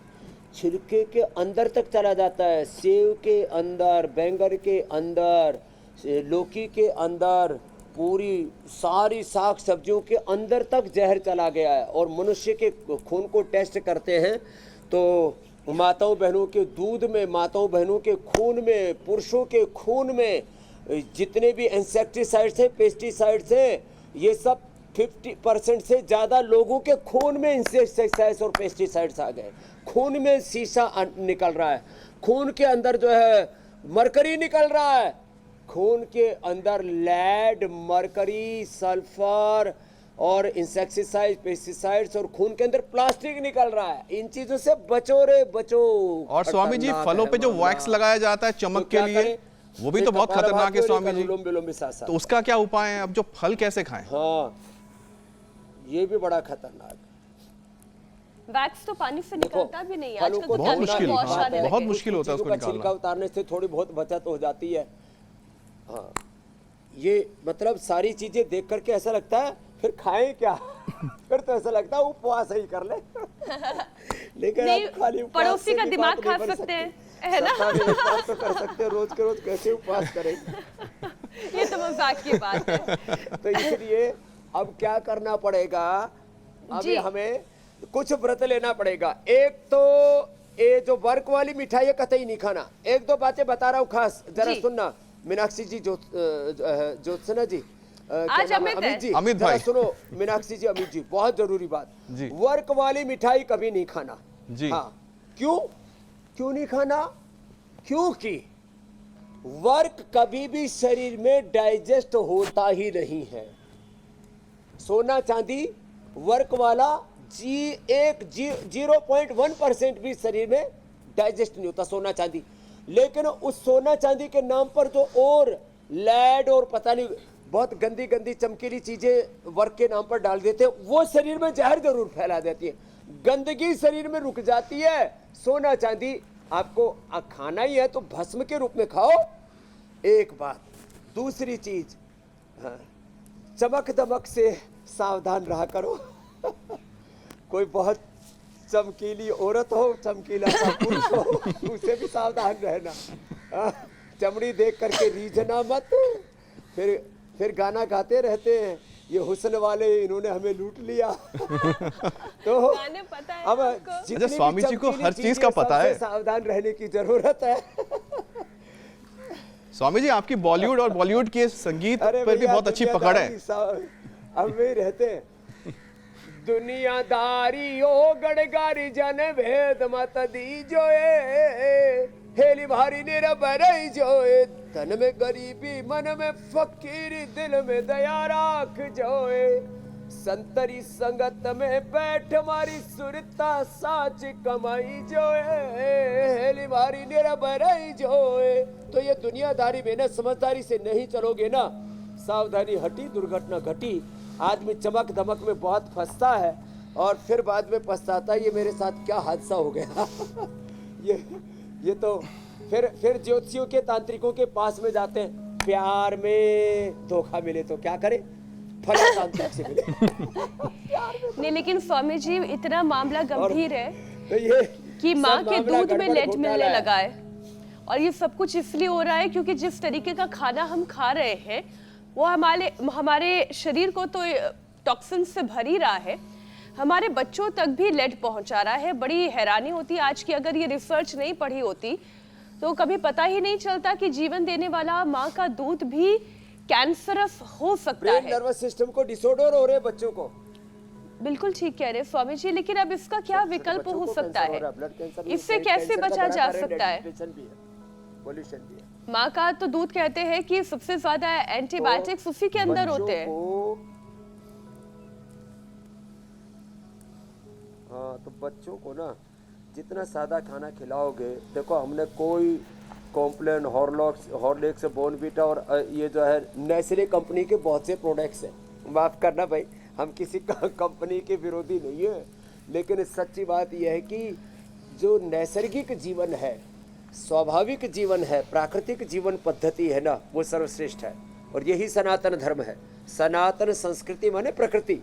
छिलके के अंदर तक चला जाता है, सेव के अंदर, बैंगन के अंदर, लौकी के अंदर, पूरी सारी साग सब्जियों के अंदर तक जहर चला गया है। और मनुष्य के खून को टेस्ट करते हैं तो माताओं बहनों के दूध में, माताओं बहनों के खून में, पुरुषों के खून में जितने भी इंसेक्टिसाइड्स हैं, पेस्टिसाइड्स हैं, ये सब 50% से ज़्यादा लोगों के खून में इंसेक्टिसाइड्स और पेस्टिसाइड्स आ गए। खून में शीशा निकल रहा है, खून के अंदर जो है मरकरी निकल रहा है, खून के अंदर लेड, मरकरी, सल्फर और इंसेक्टिसाइड, पेस्टिसाइड्स, और खून के अंदर प्लास्टिक निकल रहा है। इन चीजों से बचो रे बचो। और स्वामी जी, फलों पे जो वैक्स लगाया जाता है चमक के लिए, वो भी तो बहुत खतरनाक है स्वामी जी। तो उसका क्या उपाय है? अब जो फल कैसे खाएं? हाँ, ये भी बड़ा खतरनाक। वैक्स तो पानी से निकलता भी नहीं है आजकल, तो बहुत मुश्किल, बहुत मुश्किल होता है उसको छिलका निकालना। उतारने से थोड़ी बहुत बचत हो जाती है। हाँ, ये मतलब सारी चीजें देख करके ऐसा लगता है फिर खाएं क्या? फिर तो ऐसा लगता है उपवास ही कर ले। लेकिन आप खाली पड़ोसी का दिमाग खा सकते हैं, है ना? उपवास तो कर सकते हैं, रोज के रोज कैसे उपवास करें? ये तो मजाक की बात है। तो इसलिए अब क्या करना पड़ेगा? अभी हमें कुछ व्रत लेना पड़ेगा। एक तो ये जो वर्क वाली मिठाई है कतई नहीं खाना। एक दो बातें बता रहा हूँ खास, जरा जी। सुनना। मीनाक्षी जी, ज्योत्सना जी, आज क्या नाम है? अमित है। अमित जी, अमित जरा भाई। सुनो। मीनाक्षी जी, अमित जी, बहुत जरूरी बात। जी। वर्क वाली मिठाई कभी नहीं खाना। जी। हाँ, क्यों क्यों नहीं खाना? क्योंकि वर्क कभी भी शरीर में डाइजेस्ट होता ही नहीं है। सोना चांदी वर्क वाला 0.1% भी शरीर में डाइजेस्ट नहीं होता, सोना चांदी। लेकिन उस सोना चांदी के नाम पर जो और लेड और पता नहीं बहुत गंदी गंदी चमकीली चीजें वर्क के नाम पर डाल देते हैं, वो शरीर में जहर जरूर फैला देती है। गंदगी शरीर में रुक जाती है। सोना चांदी आपको खाना ही है तो भस्म के रूप में खाओ, एक बात। दूसरी चीज, हाँ, चमक दमक से सावधान रहा करो। कोई बहुत चमकीली औरत हो, चमकीला सा पुरुष हो, उसे भी सावधान रहना। चमड़ी देख करके रीझना मत। फिर गाना गाते रहते हैं, ये हुस्न वाले इन्होंने हमें लूट लिया। तो गाने पता है अब आपको? जितनी भी स्वामी जी को चमकीली हर चीज चीजें का पता सबसे है। सावधान रहने की जरूरत है। स्वामी जी, आपकी बॉलीवुड और बॉलीवुड के संगीत पर भी भैया, बहुत अच्छी पकड़ है। अब वे रहते हैं। दुनियादारी ओ गड़गारी जन भेद मत दी जोए, हेली भारी निरबरई जोए, तन में गरीबी मन में फकीरी दिल में दया राख जोए, संतरी संगत में बैठ मारी सुरता साच कमाई जोए, हेली भारी निरबरई जोए। तो ये दुनियादारी में ना समझदारी से नहीं चलोगे ना, सावधानी हटी दुर्घटना घटी। आदमी चमक धमक में बहुत फंसता है और फिर बाद में पछताता है, ये मेरे साथ क्या हादसा हो गया। ये तो फिर ज्योतिषियों के तांत्रिकों के पास में जाते हैं, प्यार में धोखा मिले तो क्या करें, फला तांत्रिक से मिले। नहीं, लेकिन स्वामी जी इतना मामला गंभीर है तो ये कि माँ सब के मामला दूध में गड़बड़ लेड घोटाला मिलने है। लगा है। और ये सब कुछ इसलिए हो रहा है क्योंकि जिस तरीके का खाना हम खा रहे हैं वो हमारे शरीर को तो टॉक्सिन से भर ही रहा है, हमारे बच्चों तक भी लेड पहुंचा रहा है। बड़ी हैरानी होती है आज की, अगर ये रिसर्च नहीं पढ़ी होती तो कभी पता ही नहीं चलता कि जीवन देने वाला माँ का दूध भी कैंसरस हो सकता ब्रेन है। नर्वस सिस्टम को डिसऑर्डर हो रहे बच्चों को। बिल्कुल ठीक कह रहे हैं स्वामी जी, लेकिन अब इसका क्या विकल्प बच्चों हो को सकता कैंसर हो है? रहा ब्लड कैंसर, इससे कैंसर कैसे का बचा बड़ा जा कारण सकता है? डिप्रेशन भी है, पोल्यूशन भी है। माँ का तो दूध कहते हैं कि सबसे ज्यादा एंटीबायोटिक्स उसी के अंदर होते हैं। हाँ, तो बच्चों को ना जितना सादा खाना खिलाओगे, देखो हमने कोई कॉम्प्लेन, हॉर्लिक्स, बोर्नवीटा और ये जो है नेस्ले कंपनी के बहुत से प्रोडक्ट्स हैं। माफ करना भाई, हम किसी कंपनी के विरोधी नहीं है, लेकिन सच्ची बात यह है कि जो नैसर्गिक जीवन है, स्वाभाविक जीवन है, प्राकृतिक जीवन पद्धति है ना, वो सर्वश्रेष्ठ है। और यही सनातन धर्म है। सनातन संस्कृति माने प्रकृति,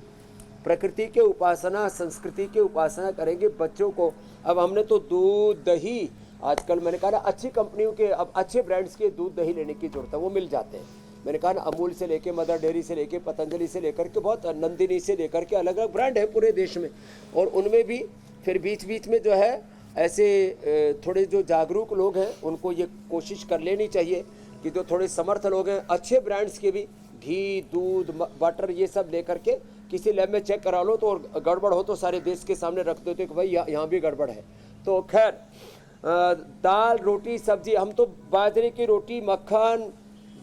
प्रकृति के उपासना, संस्कृति के उपासना करेंगे बच्चों को। अब हमने तो दूध दही, आजकल मैंने कहा ना अच्छी कंपनियों के, अब अच्छे ब्रांड्स के दूध दही लेने की जरूरत है, वो मिल जाते हैं। मैंने कहा ना अमूल से लेके, मदर डेयरी से लेके, पतंजलि से लेकर के, बहुत नंदिनी से लेकर के अलग अलग ब्रांड है पूरे देश में। और उनमें भी फिर बीच बीच में जो है ऐसे थोड़े जो जागरूक लोग हैं उनको ये कोशिश कर लेनी चाहिए कि जो थोड़े समर्थ लोग हैं अच्छे ब्रांड्स के भी घी, दूध, बटर ये सब लेकर के किसी लैब में चेक करा लो, तो और गड़बड़ हो तो सारे देश के सामने रख देते कि भाई यहाँ भी गड़बड़ है। तो खैर दाल, रोटी, सब्जी, हम तो बाजरे की रोटी, मक्खन,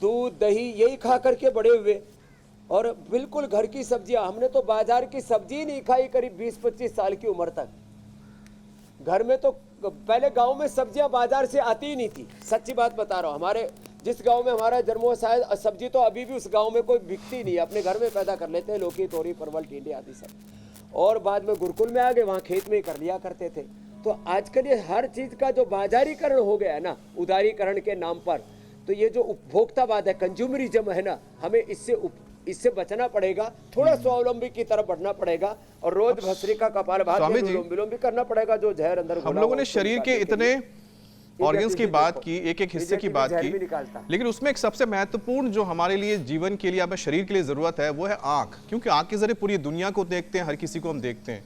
दूध, दही यही खा करके बड़े हुए, और बिल्कुल घर की सब्जियां। हमने तो बाजार की सब्जी नहीं खाई करीब 20-25 साल की उम्र तक। घर में तो पहले गांव में सब्जियां बाजार से आती ही नहीं थी, सच्ची बात बता रहा हूँ। हमारे जिस गांव में हमारा जन्म हुआ, शायद सब्जी तो अभी भी उस गांव में कोई बिकती नहीं है, अपने घर में पैदा कर लेते हैं, लौकी, तोरी, परवल, टिंडे आदि सब। और बाद में गुरुकुल में आ गए, वहाँ खेत में ही कर लिया करते थे। तो आजकल ये हर चीज का जो बाजारीकरण हो गया है ना, उदारीकरण के नाम पर, तो ये जो उपभोक्तावाद है, कंज्यूमरिज्म है ना, हमें इससे बचना पड़ेगा। थोड़ा स्वावलंबी की तरफ बढ़ना पड़ेगा और रोज भस्त्री का कपाल भात विलोम भी करना पड़ेगा। जो जहर अंदर हम लोगों ने शरीर के इतने ऑर्गन्स की बात की, एक एक हिस्से की बात की, लेकिन उसमें एक सबसे महत्वपूर्ण जो हमारे लिए जीवन के लिए, हमें शरीर के लिए जरूरत है, वो है आंख। क्योंकि आंख के जरिए पूरी दुनिया को देखते हैं, हर किसी को हम देखते हैं।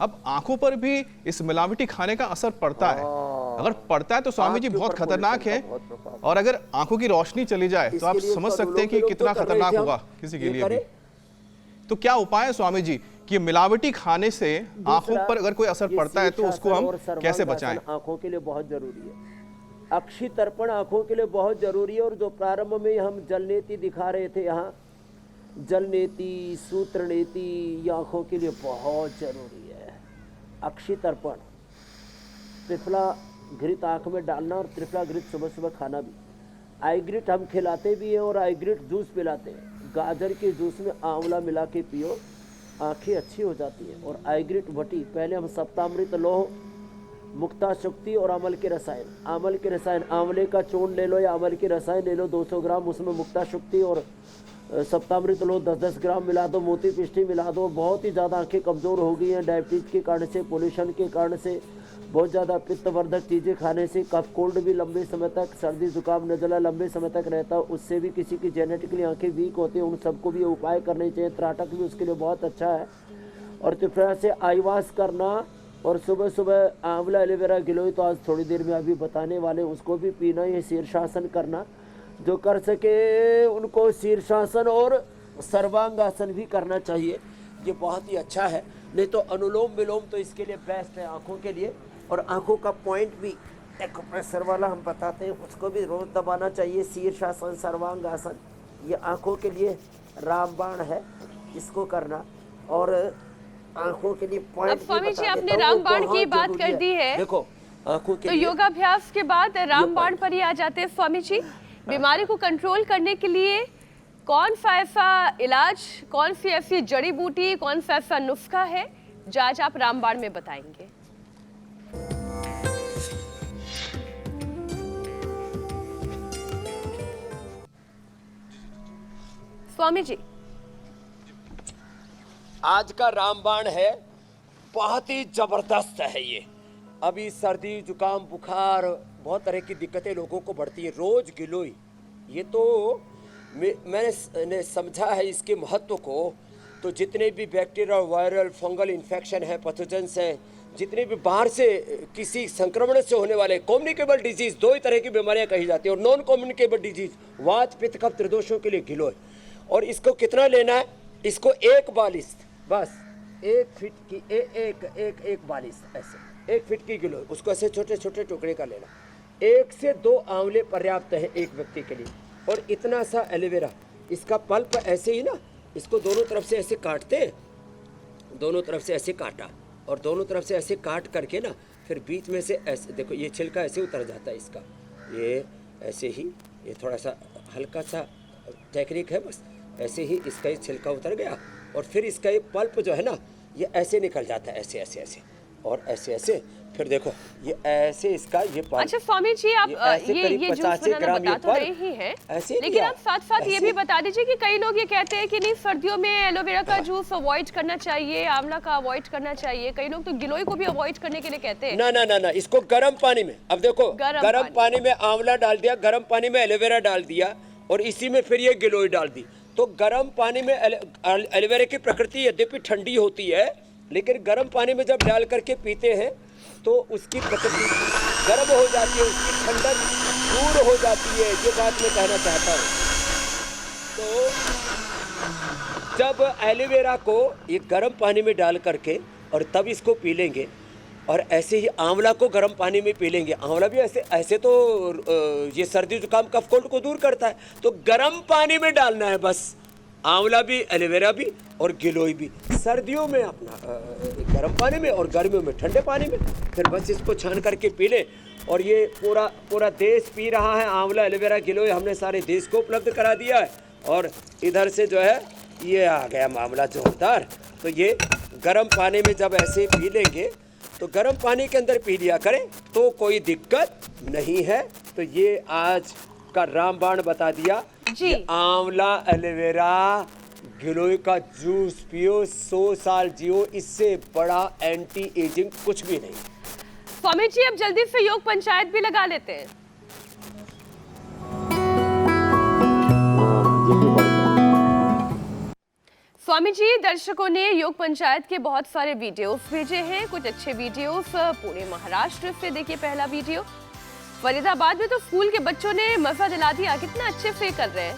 अब आंखों पर भी इस मिलावटी खाने का असर पड़ता है। अगर पड़ता है तो स्वामी जी बहुत खतरनाक है, और अगर आंखों की रोशनी चली जाए तो आप समझ सकते हैं कि कितना खतरनाक होगा किसी के लिए भी। तो क्या उपाय है स्वामी जी कि मिलावटी खाने से आंखों पर अगर कोई असर पड़ता है तो उसको हम कैसे बचाएं? आंखों के लिए बहुत जरूरी है, अक्षि तर्पण आंखों के लिए बहुत जरूरी है। और जो प्रारंभ में हम जल नेति दिखा रहे थे, यहाँ जल नेति, सूत्र नेति, ये आंखों के लिए बहुत जरूरी है। अक्षि तर्पण, त्रिफला घृत आंख में डालना और त्रिफला घृत सुबह सुबह खाना भी। आई ग्रिट हम खिलाते भी हैं और आई ग्रिट जूस पिलाते हैं। गाजर के जूस में आंवला मिला के पियो, आंखें अच्छी हो जाती है। और आई ग्रिट वटी, पहले हम सप्तामृत लोह, मुक्ता शक्ति और अमल के रसायन, आंवले के रसायन, आंवले का चूर्ण ले लो या अमल के रसायन ले लो 200 ग्राम, उसमें मुक्ता शक्ति और सप्तामृत लो 10-10 ग्राम मिला दो, मोती पिष्टी मिला दो। बहुत ही ज़्यादा आंखें कमज़ोर हो गई हैं डायबिटीज के कारण से, पोल्यूशन के कारण से, बहुत ज़्यादा पित्तवर्धक चीज़ें खाने से। कफ कोल्ड भी लंबे समय तक, सर्दी जुकाम नज़ला लंबे समय तक रहता है, उससे भी किसी की जेनेटिकली आंखें वीक होती हैं, उन सबको भी ये उपाय करने चाहिए। त्राटक भी उसके लिए बहुत अच्छा है। और त्रिफला से आईवास करना, और सुबह सुबह आंवला एलोवेरा गिलोय तो आज थोड़ी देर में अभी बताने वाले, उसको भी पीना। ये शीर्षासन करना, जो कर सके उनको शीर्षासन और सर्वांगासन भी करना चाहिए, ये बहुत ही अच्छा है। नहीं तो अनुलोम विलोम तो इसके लिए बेस्ट है आँखों के लिए। और आँखों का पॉइंट भी एक प्रेशर वाला हम बताते हैं, उसको भी रोज दबाना चाहिए। शीर्षासन, सर्वांगासन, ये आँखों के लिए रामबाण है, इसको करना। और आँखों के लिए पॉइंट। अब स्वामी जी आपने रामबाण की बात कर दी है, देखो आँखों के तो लिए योगाभ्यास के बाद रामबाण पर ही आ जाते हैं स्वामी जी। बीमारी को कंट्रोल करने के लिए कौन सा ऐसा इलाज, कौन सी ऐसी जड़ी बूटी, कौन सा ऐसा नुस्खा है जो आज आप रामबाण में बताएंगे? स्वामी जी आज का रामबाण है, बहुत ही जबरदस्त है ये। अभी सर्दी जुकाम बुखार बहुत तरह की दिक्कतें लोगों को बढ़ती है। रोज गिलोय, ये तो मैंने समझा है इसके महत्व को। तो जितने भी बैक्टीरियल, वायरल, फंगल इन्फेक्शन है, पैथोजेंस हैं, जितने भी बाहर से किसी संक्रमण से होने वाले कम्युनिकेबल डिजीज, दो ही तरह की बीमारियां कही जाती है, और नॉन कम्युनिकेबल डिजीज, वात पित्त कफ त्रिदोषों के लिए गिलोय। और इसको कितना लेना है? इसको एक बालिश, बस 1 फीट की एक बालिश, ऐसे 1 फीट की गिलोय, उसको ऐसे छोटे छोटे टुकड़े का लेना। 1 से 2 आंवले पर्याप्त है एक व्यक्ति के लिए। और इतना सा एलोवेरा, इसका पल्प ऐसे ही ना, इसको दोनों तरफ से ऐसे काटते हैं, दोनों तरफ से ऐसे काटा, और दोनों तरफ से ऐसे काट करके ना, फिर बीच में से ऐसे, देखो ये छिलका ऐसे उतर जाता है इसका, ये ऐसे ही, ये थोड़ा सा हल्का सा टेक्निक है, बस ऐसे ही इसका ये छिलका उतर गया, और फिर इसका ये पल्प जो है ना, ये ऐसे निकल जाता है, ऐसे ऐसे ऐसे, और ऐसे ऐसे, फिर देखो ये ऐसे इसका ये पल्प। अच्छा स्वामी जी, आप ये जूस बनाना बता तो रहे ही हैं, लेकिन आप साथ साथ ये भी बता दीजिए कि कई लोग ये कहते हैं कि नहीं, सर्दियों में एलोवेरा का जूस अवॉइड करना चाहिए, आंवला का अवॉइड करना चाहिए, कई लोग तो गिलोय को भी अवॉइड करने के लिए कहते हैं। ना ना ना ना, इसको गर्म पानी में, अब देखो गर्म पानी में आंवला डाल दिया, गर्म पानी में एलोवेरा डाल दिया, और इसी में फिर ये गिलोय डाल दी। तो गर्म पानी में एलोवेरा की प्रकृति यद्यपि ठंडी होती है, लेकिन गर्म पानी में जब डाल करके पीते हैं तो उसकी प्रकृति गर्म हो जाती है, उसकी ठंडक दूर हो जाती है, ये बात मैं कहना चाहता हूँ। तो जब एलोवेरा को ये गर्म पानी में डाल करके और तब इसको पी लेंगे, और ऐसे ही आंवला को गर्म पानी में पी लेंगे। आंवला भी ऐसे तो ये सर्दी जुकाम कफ कोल्ड को दूर करता है, तो गर्म पानी में डालना है बस, आंवला भी, एलोवेरा भी और गिलोय भी। सर्दियों में अपना गर्म पानी में और गर्मियों में ठंडे पानी में, फिर बस इसको छान करके पी लें। और ये पूरा देश पी रहा है आंवला, एलोवेरा, गिलोय, हमने सारे देश को उपलब्ध करा दिया है। और इधर से जो है ये आ गया मामला जोरदार। तो ये गर्म पानी में जब ऐसे पी लेंगे, तो गर्म पानी के अंदर पी लिया करें तो कोई दिक्कत नहीं है। तो ये आज का रामबाण बता दिया जी। आंवला, एलोवेरा, गिलोय का जूस पियो, 100 साल जियो, इससे बड़ा एंटी एजिंग कुछ भी नहीं। स्वामी जी अब जल्दी से योग पंचायत भी लगा लेते हैं। स्वामी स्वामी जी, दर्शकों ने योग पंचायत के बहुत सारे वीडियोस भेजे हैं, कुछ अच्छे वीडियोस। पुणे महाराष्ट्र से देखिए पहला वीडियो। फरीदाबाद में तो स्कूल के बच्चों ने मजा दिला दिया, कितना अच्छे से कर रहे हैं।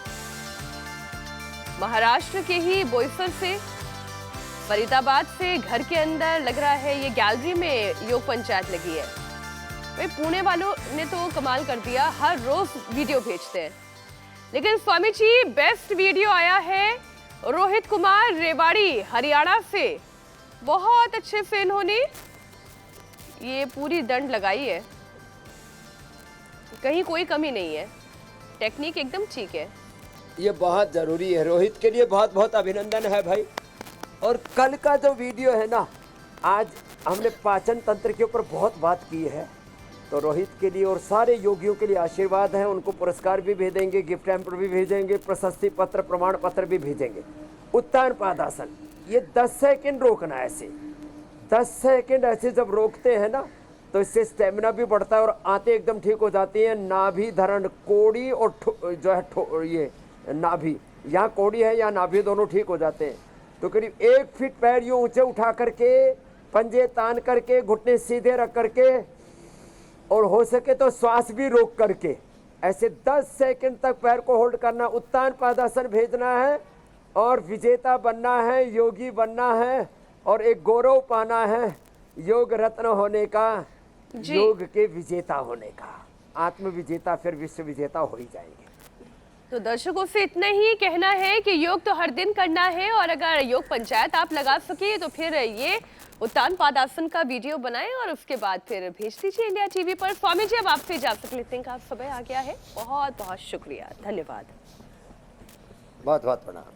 महाराष्ट्र के ही बोईसर से, फरीदाबाद से घर के अंदर लग रहा है ये गैलरी में योग पंचायत लगी है। भाई पुणे वालों ने तो कमाल कर दिया, हर रोज वीडियो भेजते हैं। लेकिन स्वामी जी, बेस्ट वीडियो आया है रोहित कुमार रेवाड़ी हरियाणा से। बहुत अच्छे से इन्होंने ये पूरी दंड लगाई है, कहीं कोई कमी नहीं है, टेक्निक एकदम ठीक है। ये बहुत ज़रूरी है, रोहित के लिए बहुत बहुत अभिनंदन है भाई। और कल का जो वीडियो है ना, आज हमने पाचन तंत्र के ऊपर बहुत बात की है, तो रोहित के लिए और सारे योगियों के लिए आशीर्वाद है। उनको पुरस्कार भी भेजेंगे, गिफ्ट हैम्पर भी भेजेंगे, प्रशस्ति पत्र प्रमाण पत्र भी भेजेंगे। उत्तान पादासन, ये 10 सेकंड रोकना है। ऐसे 10 सेकंड ऐसे जब रोकते हैं ना, तो इससे स्टेमिना भी बढ़ता है और आंतें एकदम ठीक हो जाती हैं। नाभि धरण, कोड़ी और जो है ये नाभि, यहाँ कोड़ी है यहाँ नाभि, दोनों ठीक हो जाते हैं। तो करीब 1 फीट पैर यूँ ऊंचे उठा करके, पंजे तान करके, घुटने सीधे रख करके, और हो सके तो श्वास भी रोक करके ऐसे 10 सेकंड तक पैर को होल्ड करना। उत्तान पादासन भेजना है और विजेता बनना है, योगी बनना है और एक गौरव पाना है, योग रत्न होने का, योग के विजेता होने का। आत्म विजेता फिर विश्व विजेता हो ही जाएंगे। तो दर्शकों से इतना ही कहना है कि योग तो हर दिन करना है, और अगर योग पंचायत आप लगा सके तो फिर ये उत्तान पादासन का वीडियो बनाएं और उसके बाद फिर भेज दीजिए इंडिया टीवी पर। स्वामी जी, अब आपसे इजाजत लेते हैं, का समय आ गया है। बहुत बहुत शुक्रिया, धन्यवाद, बहुत बहुत प्रणाम।